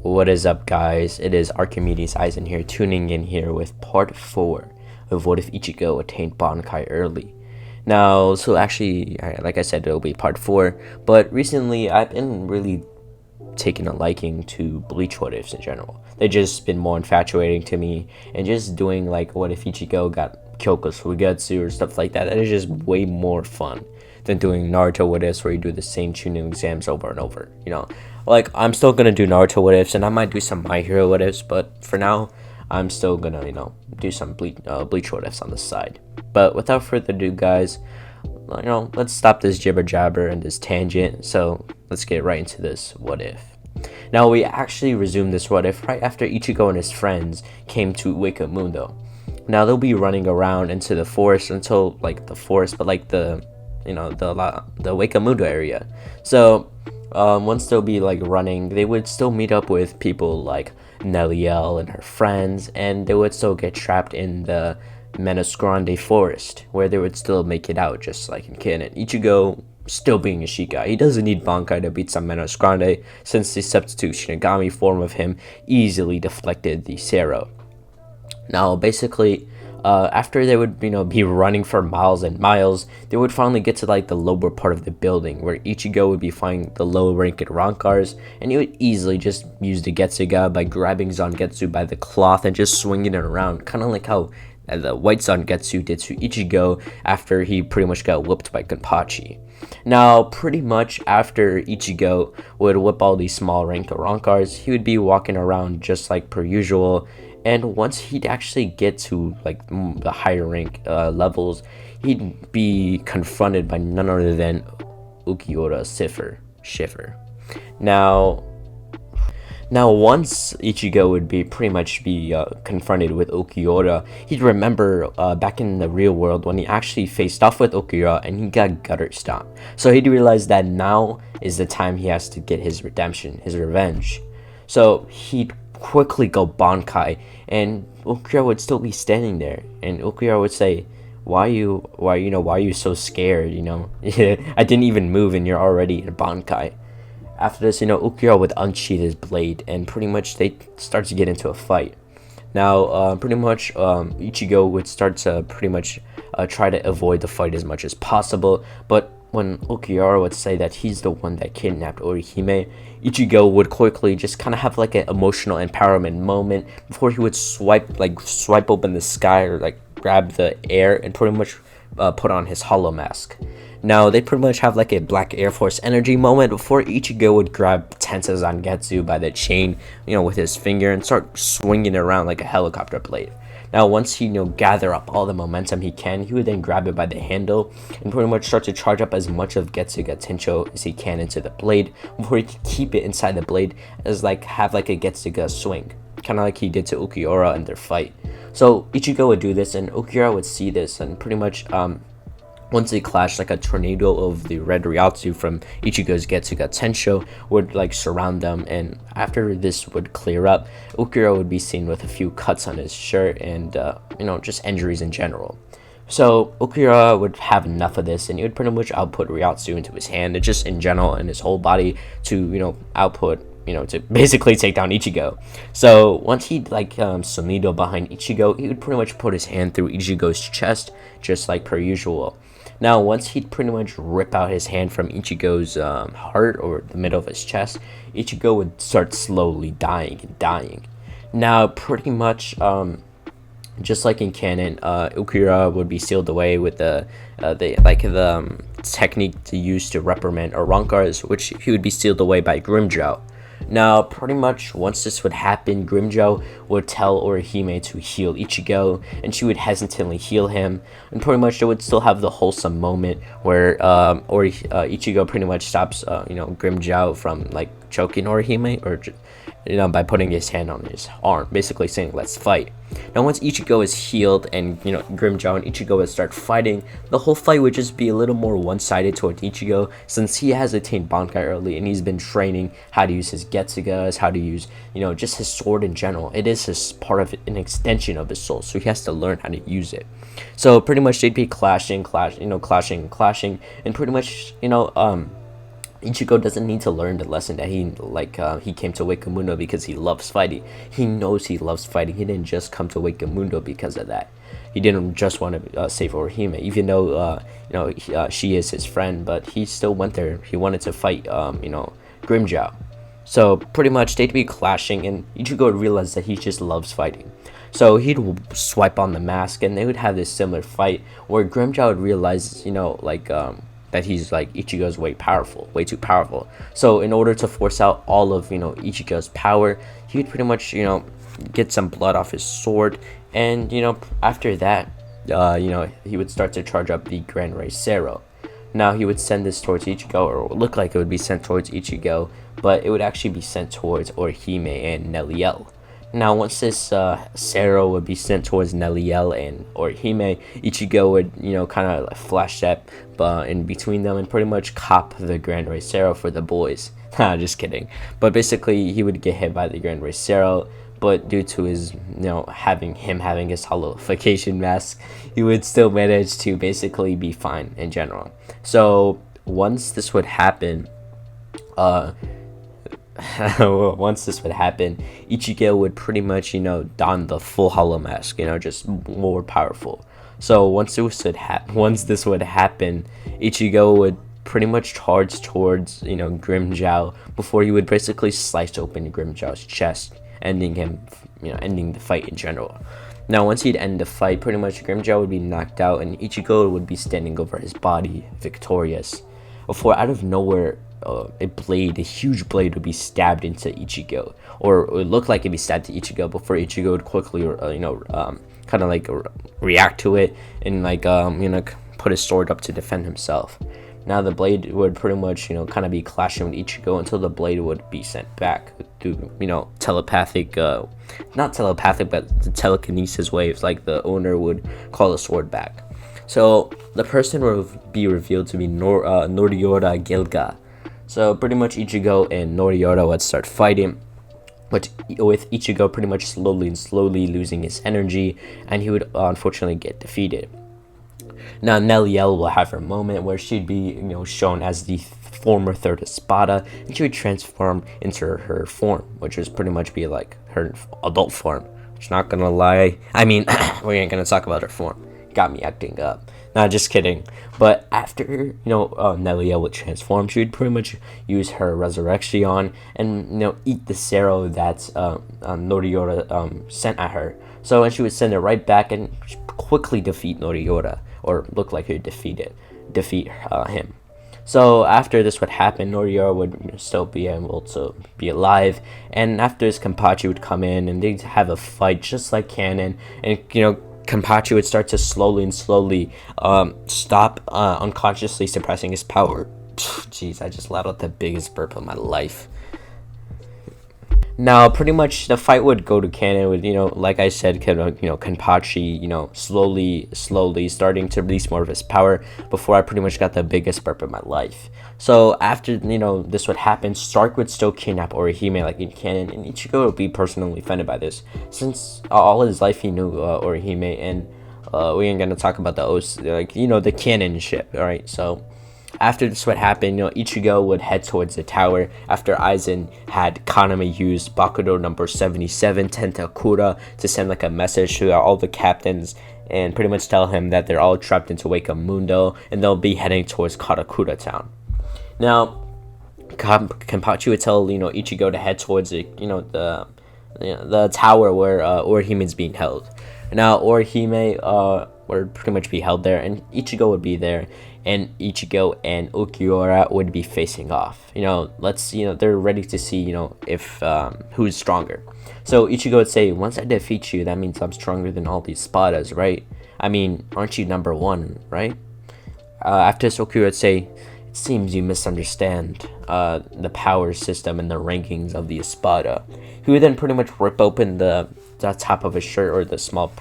What is up, guys? It is Archimedes Eisen here, tuning in here with part 4 of What If Ichigo Attained Bankai Early. Now, so actually, like I said, it'll be part 4, but recently I've been really taking a liking to Bleach What Ifs in general. They've just been more infatuating to me, and just doing like What If Ichigo got Kyoko's Fugetsu or stuff like that, that is just way more fun than doing Naruto What Ifs where you do the same tuning exams over and over, Like, I'm still gonna do Naruto What Ifs, and I might do some My Hero What Ifs, but for now, I'm still gonna, do some Bleach What Ifs on the side. But without further ado, guys, let's stop this jibber jabber and this tangent. So let's get right into this What If. Now, we actually resumed this What If right after Ichigo and his friends came to Hueco Mundo. Now, they'll be running around into the forest until, the forest, but the Hueco Mundo area. So, once they'll be running, they would still meet up with people like Neliel and her friends, and they would still get trapped in the Menos Grande forest, where they would still make it out, just like in canon. Ichigo still being a Shikai, he doesn't need Bankai to beat some Menos Grande, since the substitute Shinigami form of him easily deflected the Sero. Now, basically, after they would be running for miles and miles, they would finally get to the lower part of the building, where Ichigo would be fighting the low ranked Rankars, and he would easily just use the Getsuga by grabbing Zangetsu by the cloth and just swinging it around, kind of like how the white Zangetsu did to Ichigo after he pretty much got whipped by Gunpachi. Now, pretty much after Ichigo would whip all these small ranked Rankars, he would be walking around just like per usual. And once he'd actually get to the higher rank levels, he'd be confronted by none other than Ulquiorra Schiffer. Now, once Ichigo would be pretty much confronted with Ulquiorra, he'd remember back in the real world when he actually faced off with Ulquiorra and he got gutter stomped. So he'd realize that now is the time he has to get his redemption, his revenge. So he'd quickly go Bankai, and Ulquiorra would still be standing there, and Ulquiorra would say, why are you so scared, I didn't even move and you're already in Bankai. After this, Ulquiorra would unsheath his blade, and pretty much they start to get into a fight. Now, Ichigo would start to pretty much try to avoid the fight as much as possible, but when Ulquiorra would say that he's the one that kidnapped Orihime, Ichigo would quickly just kind of have an emotional empowerment moment before he would swipe open the sky or grab the air and pretty much put on his hollow mask. Now, they pretty much have a Black Air Force energy moment before Ichigo would grab Tensa Zangetsu by the chain, with his finger and start swinging it around like a helicopter blade. Now, once he, gather up all the momentum he can, he would then grab it by the handle and pretty much start to charge up as much of Getsuga Tensho as he can into the blade before he could keep it inside the blade as have a Getsuga swing, kind of like he did to Ulquiorra in their fight. So Ichigo would do this, and Ulquiorra would see this, and pretty much once they clashed, a tornado of the red Ryatsu from Ichigo's Getsuga Tensho would surround them, and after this would clear up, Ulquiorra would be seen with a few cuts on his shirt and just injuries in general. So Ulquiorra would have enough of this, and he would pretty much output Ryatsu into his hand and just in general in his whole body to output to basically take down Ichigo. So once he'd Sonido behind Ichigo, he would pretty much put his hand through Ichigo's chest just like per usual. Now, once he'd pretty much rip out his hand from Ichigo's heart or the middle of his chest, Ichigo would start slowly dying. Now, pretty much just like in canon, Ulquiorra would be sealed away with the technique to use to reprimand Rankars, which he would be sealed away by Grimmjow. Now, pretty much once this would happen, Grimmjow would tell Orihime to heal Ichigo, and she would hesitantly heal him, and pretty much they would still have the wholesome moment where Ichigo pretty much stops Grimmjow from choking Orihime, or by putting his hand on his arm, basically saying, let's fight. Now, once Ichigo is healed and, Grimmjow and Ichigo would start fighting, the whole fight would just be a little more one-sided toward Ichigo, since he has attained Bankai early, and he's been training how to use his Getsugas, how to use, just his sword in general. It is his part of an extension of his soul, so he has to learn how to use it. So, pretty much they'd be clashing, and pretty much, Ichigo doesn't need to learn the lesson that he came to Hueco Mundo because he loves fighting. He knows he loves fighting. He didn't just come to Hueco Mundo because of that. He didn't just want to save Orihime, even though she is his friend, but he still went there. He wanted to fight Grimmjow. So pretty much they'd be clashing, and Ichigo would realize that he just loves fighting. So he'd swipe on the mask, and they would have this similar fight where Grimmjow would realize, that he's like Ichigo's way too powerful. So in order to force out all of Ichigo's power, he would pretty much get some blood off his sword, and after that, he would start to charge up the Grand Rey Zero. Now he would send this towards Ichigo, or it would look like it would be sent towards Ichigo, but it would actually be sent towards Orihime and Neliel. Now once this Zero would be sent towards Neliel and Orihime, Ichigo would kind of flash that in between them and pretty much cop the Grand Rey Zero for the boys. Just kidding. But basically he would get hit by the Grand Rey Zero, but due to his having his hollowification mask, he would still manage to basically be fine in general. So once this would happen, Ichigo would pretty much don the full hollow mask, just more powerful. So once this would happen, Ichigo would pretty much charge towards Grimmjow before he would basically slice open Grimmjow's chest, ending the fight in general. Now once he'd end the fight, pretty much Grimmjow would be knocked out and Ichigo would be standing over his body victorious, before out of nowhere a huge blade would be stabbed into Ichigo, or it would look like it'd be stabbed to Ichigo before Ichigo would quickly kind of like react to it and put his sword up to defend himself. Now the blade would pretty much kind of be clashing with Ichigo until the blade would be sent back through telepathic, not telepathic, but the telekinesis waves, like the owner would call the sword back. So the person will be revealed to be Nnoitra Gilga. So pretty much Ichigo and Nnoitra would start fighting, with Ichigo pretty much slowly losing his energy, and he would unfortunately get defeated. Now Neliel will have her moment where she'd be shown as the former third Espada, and she would transform into her form, which would pretty much be like her adult form. Which, not gonna lie, I mean, we ain't gonna talk about her form. Got me acting up. Nah, just kidding. But after Neliel would transform, she would pretty much use her resurrection and eat the Zero that Nnoitra sent at her. So and she would send it right back and quickly defeat Nnoitra, or look like he would defeat him. So after this would happen, Nnoitra would still be able to be alive, and after this, Kenpachi would come in and they'd have a fight just like canon, and Kenpachi would start to slowly stop unconsciously suppressing his power. Jeez, I just let out the biggest burp of my life. Now, pretty much the fight would go to canon with, like I said, Kenpachi, slowly starting to release more of his power before I pretty much got the biggest burp of my life. So after, this would happen, Stark would still kidnap Orihime like in canon, and Ichigo would be personally offended by this, since all his life he knew Orihime, and we ain't gonna talk about the canon shit, alright? So after this would happen, Ichigo would head towards the tower after Aizen had Kaname use Bakudo number 77 Tentakura to send like a message to all the captains and pretty much tell him that they're all trapped into Hueco Mundo and they'll be heading towards Karakura Town. Now, Kenpachi would tell Ichigo to head towards the tower where Orihime is being held. Now Orihime would pretty much be held there, and Ichigo would be there, and Ichigo and Ulquiorra would be facing off. They're ready to see if who's stronger. So Ichigo would say, once I defeat you, that means I'm stronger than all these Espadas, right? I mean, aren't you number one, right? After this, Ulquiorra would say, it seems you misunderstand the power system and the rankings of the Espada. He would then pretty much rip open the top of his shirt, or the small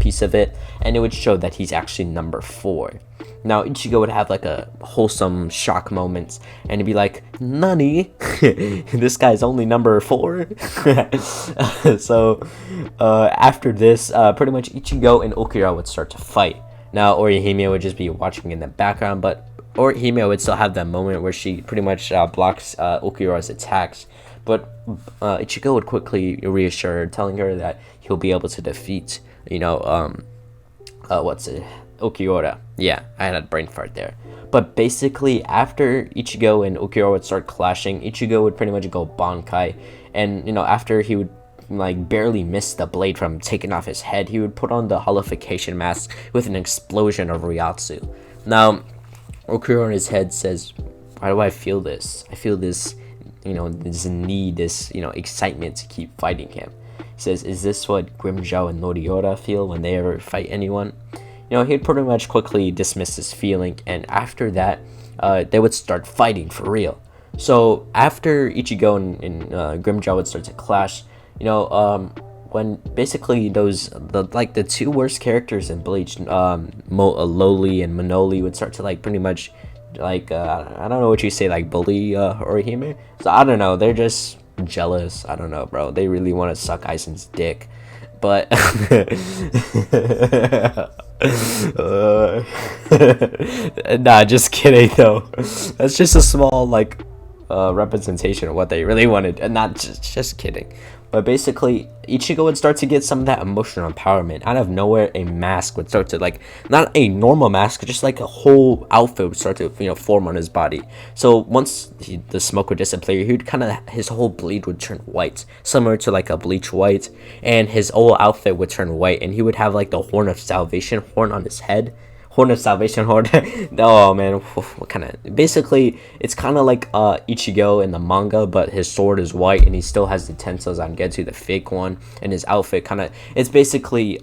piece of it, and it would show that he's actually number 4. Now Ichigo would have like a wholesome shock moment, and he'd be like, "Nani? This guy's only number 4?" So after this, pretty much Ichigo and Ulquiorra would start to fight. Now Orihime would just be watching in the background, but Hime would still have that moment where she pretty much blocks Ulquiorra's attacks, but Ichigo would quickly reassure her, telling her that he'll be able to defeat, what's it, Ulquiorra. Yeah, I had a brain fart there. But basically, after Ichigo and Ulquiorra would start clashing, Ichigo would pretty much go Bankai, and after he would like barely miss the blade from taking off his head, he would put on the holification mask with an explosion of Ryatsu. Now, Ulquiorra in his head says, "Why do I feel this? I feel this, this need, this, excitement to keep fighting him." He says, "Is this what Grimmjow and Nnoitra feel when they ever fight anyone?" He'd pretty much quickly dismiss this feeling, and after that, they would start fighting for real. So after Ichigo and Grimmjow would start to clash, when basically the two worst characters in Bleach, Loli and Manoli, would start to pretty much I don't know what you say, bully Orihime. So I don't know, they're just jealous. I don't know, bro. They really want to suck Aizen's dick, but nah, just kidding though. That's just a small representation of what they really wanted, and not just kidding. But basically, Ichigo would start to get some of that emotional empowerment. Out of nowhere, a mask would start to not a normal mask, just a whole outfit would start to form on his body. So once the smoke would disappear, his whole bleed would turn white, similar to a bleach white, and his whole outfit would turn white, and he would have the horn of salvation horn on his head. Horn of Salvation horn. Oh man, what kind of? Basically, it's kind of like Ichigo in the manga, but his sword is white and he still has the Tensei Zangetsu, the fake one, and his outfit it's basically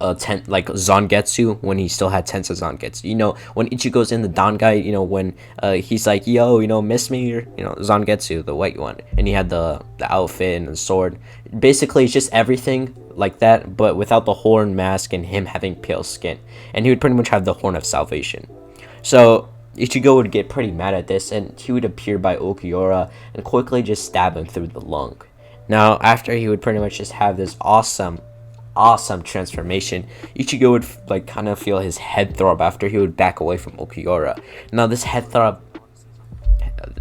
Zangetsu when he still had Tensei Zangetsu. When Ichigo's in the Dangai, when he's like, yo, miss me, Zangetsu, the white one, and he had the outfit and the sword. Basically, it's just everything like that, but without the horn mask and him having pale skin, and he would pretty much have the horn of salvation. So Ichigo would get pretty mad at this, and he would appear by Ulquiorra and quickly just stab him through the lung. Now, after he would pretty much just have this awesome transformation, Ichigo would kind of feel his head throb after he would back away from Ulquiorra. Now this head throb,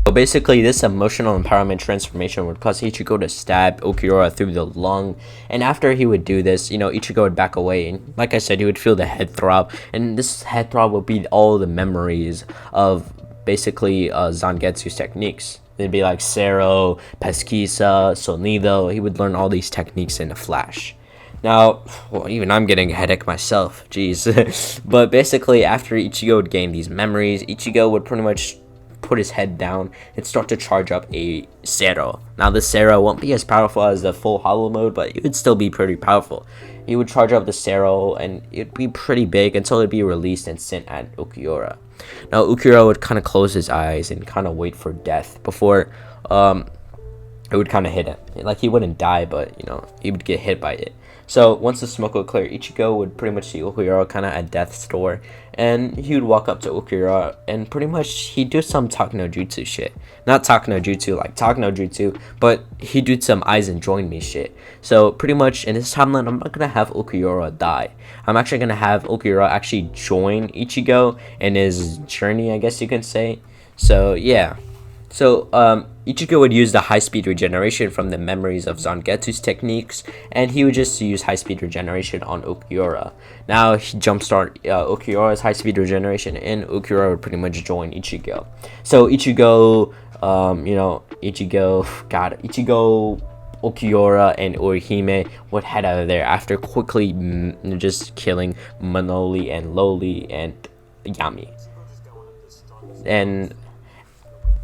so basically this emotional empowerment transformation would cause Ichigo to stab Ulquiorra through the lung, and after he would do this, Ichigo would back away, and like I said, he would feel the head throb, and this head throb would be all the memories of basically Zangetsu's techniques. It'd be like Cero, Pesquisa, Sonido. He would learn all these techniques in a flash. Now, well, even I'm getting a headache myself, jeez. But basically, after Ichigo would gain these memories, Ichigo would pretty much put his head down and start to charge up a Cero. Now, the Cero won't be as powerful as the full hollow mode, but it would still be pretty powerful. He would charge up the Cero, and it'd be pretty big until it'd be released and sent at Ulquiorra. Now, Ulquiorra would kind of close his eyes and kind of wait for death before it would kind of hit him. He wouldn't die, but, he would get hit by it. So once the smoke would clear, Ichigo would pretty much see Ulquiorra kind of at death's door, and he would walk up to Ulquiorra and pretty much he'd do some talk no jutsu shit. Not talk no jutsu like talk no jutsu, but he'd do some Aizen join me shit. So pretty much in this timeline, I'm not gonna have Ulquiorra die. I'm actually gonna have Ulquiorra actually join Ichigo in his journey, I guess you can say. So yeah. So Ichigo would use the high-speed regeneration from the memories of Zangetsu's techniques, and he would just use high-speed regeneration on Ulquiorra. Now he jumpstart Ulquiorra's high-speed regeneration, and Ulquiorra would pretty much join Ichigo. So Ichigo, Ulquiorra, and Orihime would head out of there after quickly just killing Manoli and Loli and Yami. And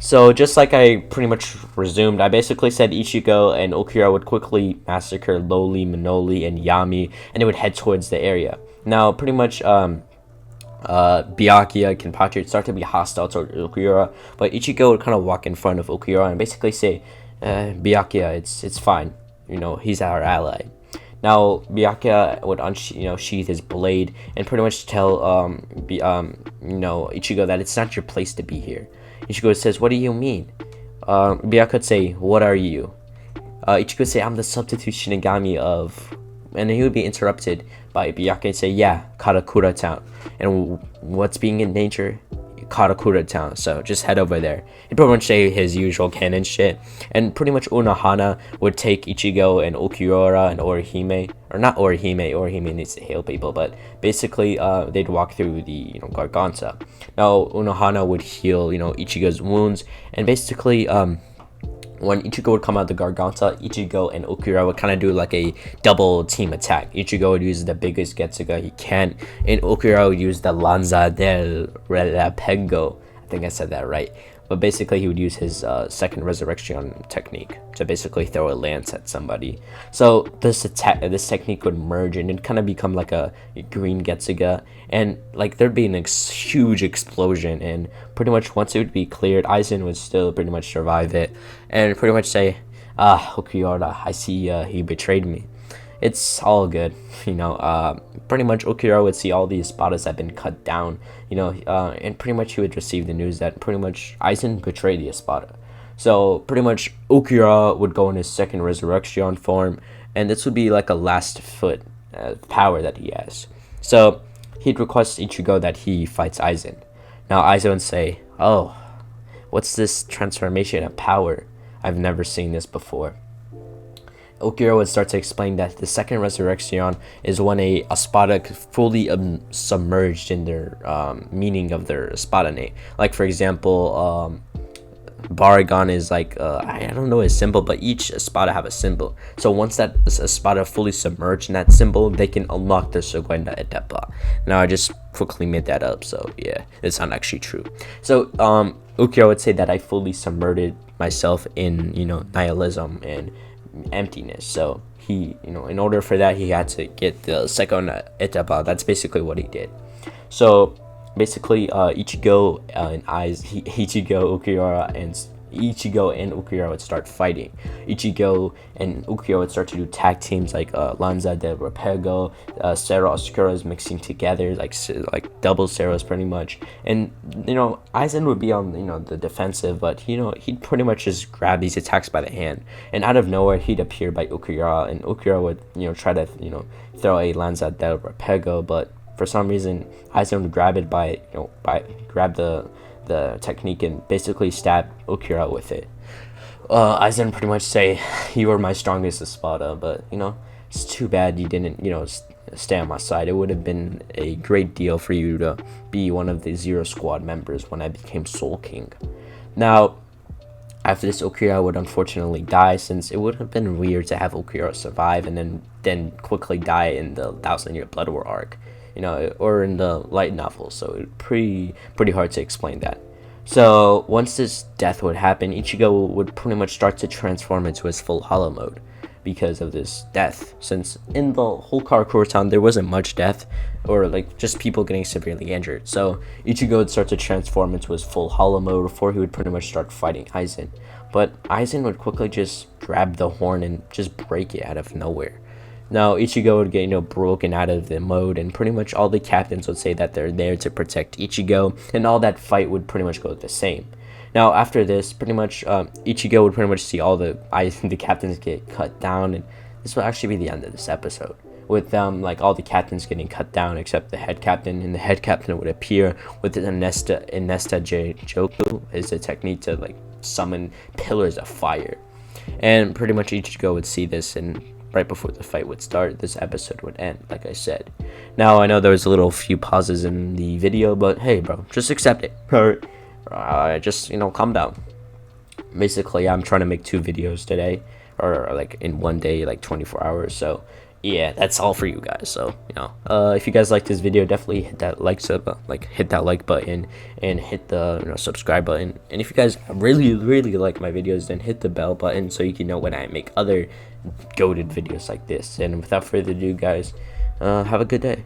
so just like I pretty much resumed, I basically said Ichigo and Ulquiorra would quickly massacre Loli, Manoli, and Yami, and it would head towards the area. Now, pretty much, Byakuya, Kenpachi would start to be hostile toward Ulquiorra, but Ichigo would kind of walk in front of Ulquiorra and basically say, Byakuya, it's fine. He's our ally. Now, Byakuya would sheath his blade and pretty much tell Ichigo that it's not your place to be here. Ichigo says, "What do you mean?" Byakuya would say, "What are you?" Ichigo would say, "I'm the substitute Shinigami of..." And then he would be interrupted by Byakuya and say, "Yeah, Karakura Town. And what's being in danger?" Karakura Town, so just head over there. He'd pretty much say his usual canon shit, and pretty much Unohana would take Ichigo and Ulquiorra and Orihime, or not Orihime. Orihime needs to heal people, but basically they'd walk through the Garganta. Now Unohana would heal Ichigo's wounds, and basically when Ichigo would come out the Garganta, Ichigo and Ulquiorra would kind of do like a double team attack. Ichigo would use the biggest Getsuga he can, and Ulquiorra would use the Lanza del Relapego. I think I said that right. But basically, he would use his second resurrection technique to basically throw a lance at somebody. So this technique would merge and it'd kind of become like a green Getsuga, and like there'd be an huge explosion. And pretty much once it would be cleared, Aizen would still pretty much survive it, and pretty much say, Ulquiorra, I see he betrayed me. It's all good, pretty much Ulquiorra would see all the espadas have been cut down, and pretty much he would receive the news that pretty much Aizen betrayed the espada. So pretty much Ulquiorra would go in his second resurrection form, and this would be like a last foot power that he has. So he'd request Ichigo that he fights Aizen. Now Aizen would say, oh, what's this transformation of power? I've never seen this before. Ulquiorra would start to explain that the second resurrection is when a espada fully submerged in their meaning of their espada name. Like for example, Baragon is like I don't know his symbol, but each espada have a symbol. So once that espada fully submerged in that symbol, they can unlock the Segunda Etapa. Now I just quickly made that up, so yeah, it's not actually true. So Ulquiorra would say that I fully submerged myself in nihilism and emptiness. So he in order for that, he had to get the second etapa. That's basically what he did. So basically Ichigo and Ichigo and Ulquiorra would start fighting. Ichigo and Ulquiorra would start to do tag teams like Lanza del Rapego, Cerro Oscuras mixing together, like double Cerros pretty much. And Aizen would be on the defensive, but he'd pretty much just grab these attacks by the hand, and out of nowhere he'd appear by Ulquiorra, and Ulquiorra would try to throw a Lanza del Rapego, but for some reason Aizen would grab it grab the technique and basically stab Ulquiorra with it. Aizen pretty much say, you were my strongest espada, but it's too bad you didn't stay on my side. It would have been a great deal for you to be one of the Zero Squad members when I became Soul King. Now after this, Ulquiorra would unfortunately die, since it would have been weird to have Ulquiorra survive and then quickly die in the 1,000-year Blood War arc, or in the light novel. So it's pretty hard to explain that. So once this death would happen, Ichigo would pretty much start to transform into his full hollow mode because of this death, since in the whole Karakura Town there wasn't much death, or like just people getting severely injured. So Ichigo would start to transform into his full hollow mode before he would pretty much start fighting Aizen. But Aizen would quickly just grab the horn and just break it out of nowhere. Now Ichigo would get broken out of the mode, and pretty much all the captains would say that they're there to protect Ichigo, and all that fight would pretty much go the same. Now after this, pretty much Ichigo would pretty much see all the captains get cut down, and this will actually be the end of this episode, with like all the captains getting cut down except the head captain, and the head captain would appear with the Nesta Joku, is a technique to like summon pillars of fire. And pretty much Ichigo would see this, and right before the fight would start, this episode would end, like I said. Now I know there was a few pauses in the video, but hey bro, just accept it. Just calm down. Basically I'm trying to make 2 videos today, or like in one day, like 24 hours. So yeah, that's all for you guys. So if you guys like this video, definitely hit that hit that like button and hit the subscribe button. And if you guys really like my videos, then hit the bell button so you can know when I make other goated videos like this. And without further ado, guys, have a good day.